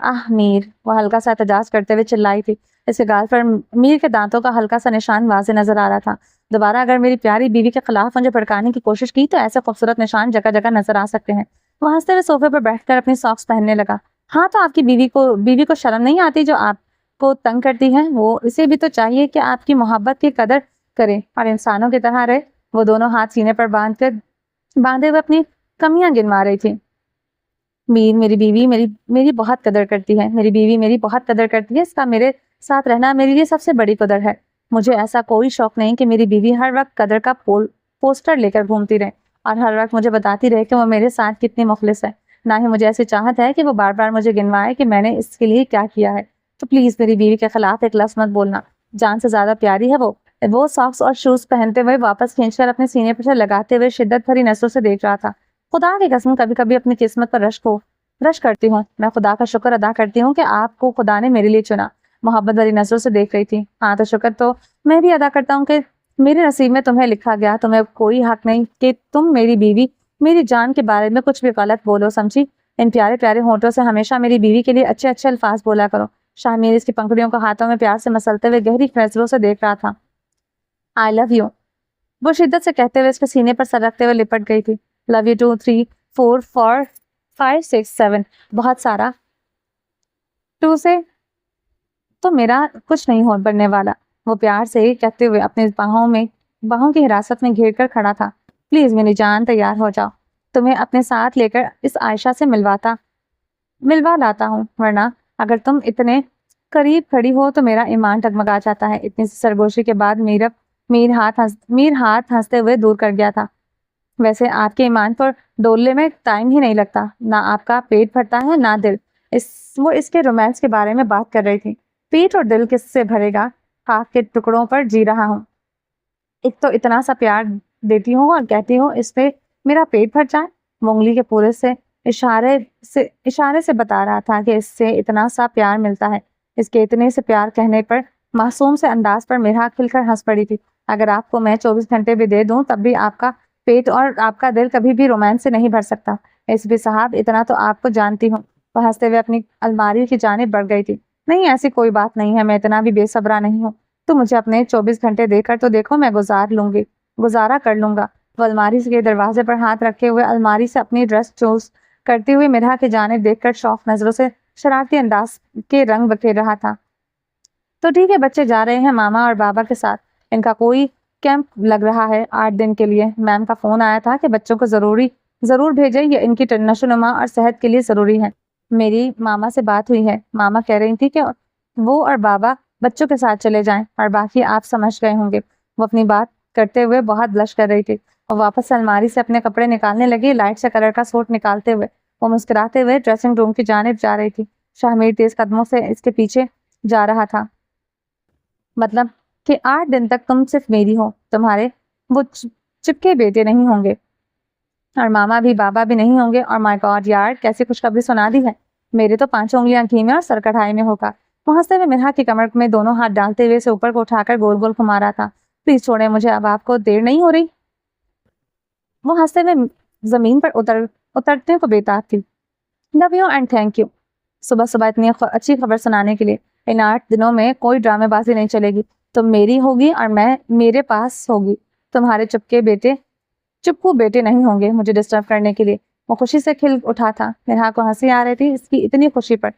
میر، وہ ہلکا سا احتجاج کرتے ہوئے چلائی تھی۔ اس کے گال پر میر کے دانتوں کا ہلکا سا نشان واضح نظر آ رہا تھا۔ دوبارہ اگر میری پیاری بیوی کے خلاف مجھے بھڑکانے کی کوشش کی تو ایسے خوبصورت نشان جگہ جگہ نظر آ سکتے ہیں۔ وہ ہنستے ہوئے صوفے پر بیٹھ کر اپنی ساکس پہننے لگا۔ ہاں تو آپ کی بیوی کو شرم نہیں آتی جو آپ کو تنگ کرتی ہے؟ وہ اسے بھی تو چاہیے کہ آپ کی محبت کی قدر کرے اور انسانوں کی طرح رہے۔ وہ دونوں ہاتھ سینے پر باندھے ہوئے اپنی کمیاں گنوا رہی تھی۔ میر، میری بیوی میری بہت قدر کرتی ہے، میری بیوی میری بہت قدر کرتی ہے، اس کا میرے ساتھ رہنا میرے لیے سب سے بڑی قدر ہے۔ مجھے ایسا کوئی شوق نہیں کہ میری بیوی ہر وقت قدر کا پوسٹر لے کر گھومتی رہے اور ہر وقت مجھے بتاتی رہے کہ وہ میرے ساتھ کتنی مخلص ہے۔ نہ ہی مجھے ایسی چاہت ہے کہ وہ بار بار مجھے گنوائے کہ میں نے اس کے لیے کیا کیا ہے۔ تو پلیز میری بیوی کے خلاف ایک لفظ مت بولنا، جان سے زیادہ پیاری ہے وہ ساکس اور شوز پہنتے ہوئے واپس کھینچ کر اپنے سینے پر سے لگاتے ہوئے شدت بھری نظروں سے دیکھ رہا تھا۔ خدا کی قسم کبھی کبھی اپنی قسمت پر رشک کرتی ہوں۔ میں خدا کا شکر ادا کرتی ہوں کہ آپ کو خدا نے میرے لیے چنا۔ محبت بھری نظروں سے دیکھ رہی تھی۔ ہاں تو شکر تو میں بھی ادا کرتا ہوں کہ میرے نصیب میں تمہیں لکھا گیا۔ تمہیں کوئی حق نہیں کہ تم میری بیوی، میری جان کے بارے میں کچھ بھی غلط بولو، سمجھی؟ ان پیارے پیارے ہونٹوں سے ہمیشہ میری بیوی کے لیے اچھے اچھے الفاظ بولا کرو۔ شاہ میر اس کی پنکھڑیوں کو ہاتھوں میں پیار سے مسلتے ہوئے گہری نظروں سے دیکھ رہا تھا۔ I love you، وہ شدت سے کہتے ہوئے اس کے سینے پر سر رکھتے ہوئے لپٹ گئی تھی۔ Love you 2 3 4 5 6 7، بہت سارا 2 سے تو میرا کچھ نہیں بننے والا، وہ پیار سے ہی کہتے ہوئے اپنی باہوں کی حراست میں گھیر کر کھڑا تھا۔ پلیز میری جان تیار ہو جاؤ، تمہیں اپنے ساتھ لے کر اس عائشہ سے ملوا لاتا ہوں، ورنہ اگر تم اتنے قریب کھڑی ہو تو میرا ایمان ڈگمگا جاتا ہے۔ اتنی سی سرگوشی کے بعد میر ہاتھ ہنستے ہوئے دور کر گیا تھا۔ ویسے آپ کے ایمان پر ڈولنے میں ٹائم ہی نہیں لگتا، نہ آپ کا پیٹ بھرتا ہے نہ دل۔ وہ اس کے رومانس کے بارے میں بات کر رہی تھی۔ پیٹ اور دل کس سے بھرے گا؟ خاک کے ٹکڑوں پر جی رہا ہوں، ایک تو اتنا سا پیار دیتی ہوں اور کہتی ہوں اس پہ میرا پیٹ بھر جائے۔ وہ انگلی کے پورے سے اشارے سے بتا رہا تھا کہ اس سے اتنا سا پیار ملتا ہے۔ اس کے اتنے سے پیار کہنے پر معصوم سے انداز پر میرا کھل کر ہنس پڑی تھی۔ اگر آپ کو میں 24 گھنٹے بھی دے دوں تب بھی آپ کا پیٹ اور آپ کا دل کبھی بھی رومانس سے نہیں بھر سکتا۔ اس بھی صاحب اتنا تو آپ کو جانتی ہوں۔ وہ ہنستے ہوئے اپنی الماری کی جانب بڑھ گئی تھی۔ نہیں ایسی کوئی بات نہیں ہے، میں اتنا بھی بے صبرا نہیں ہوں۔ تو مجھے اپنے 24 گھنٹے دے کر تو دیکھو، میں گزارا کر لوں گا۔ وہ الماری کے دروازے پر ہاتھ رکھے ہوئے الماری سے اپنی ڈریس چوز کرتے ہوئے مرحا کی جانب دیکھ کر شوق نظروں سے شرارتی انداز کے رنگ بکھیر رہا تھا۔ تو ٹھیک ہے، بچے جا رہے ہیں ماما اور بابا کے ساتھ، ان کا کوئی کیمپ لگ رہا ہے 8 دن کے لیے۔ میم کا فون آیا تھا کہ بچوں کو ضرور بھیجیں، یہ ان کی نشو و نما اور صحت کے لیے ضروری ہے۔ میری ماما سے بات ہوئی ہے، ماما کہہ رہی تھی کہ وہ اور بابا بچوں کے ساتھ چلے جائیں اور باقی آپ سمجھ گئے ہوں گے۔ وہ اپنی بات کرتے ہوئے بہت بلش کر رہی تھی اور واپس الماری سے اپنے کپڑے نکالنے لگی۔ لائٹ سے کلر کا سوٹ نکالتے ہوئے وہ مسکراتے ہوئے ڈریسنگ روم کی جانب جا رہی تھی۔ شاہ میر تیز قدموں سے اس کے پیچھے جا رہا تھا۔ مطلب کہ 8 دن تک تم صرف میری ہو، تمہارے وہ چپکے بیٹے نہیں ہوں گے اور ماما بھی بابا بھی نہیں ہوں گے۔ اور مائی گاڈ یار، کیسی خوشخبری سنا دی ہے، میرے تو 5 انگلیاں گھی میں اور سر کڑھائی میں ہوگا۔ وہ ہنستے ہوئے مرحا کی کمر میں دونوں ہاتھ ڈالتے ہوئے اسے اوپر کو اٹھا کر گول گول گھما رہا تھا۔ پلیز چھوڑیں مجھے، اب آپ کو دیر نہیں ہو رہی؟ وہ ہنستے ہوئے زمین پر اترنے کو بےتاب تھی۔ Love you and thank you, صبح صبح اتنی اچھی خبر سنانے کے لیے۔ ان 8 دنوں میں کوئی ڈرامے بازی نہیں چلے گی، تم میری ہوگی اور میں میرے پاس ہوگی۔ تمہارے چپکو بیٹے نہیں ہوں گے مجھے ڈسٹرب کرنے کے لیے۔ وہ خوشی سے کھل اٹھا تھا۔ مرحا کو ہنسی آ رہی تھی اس کی اتنی خوشی پر۔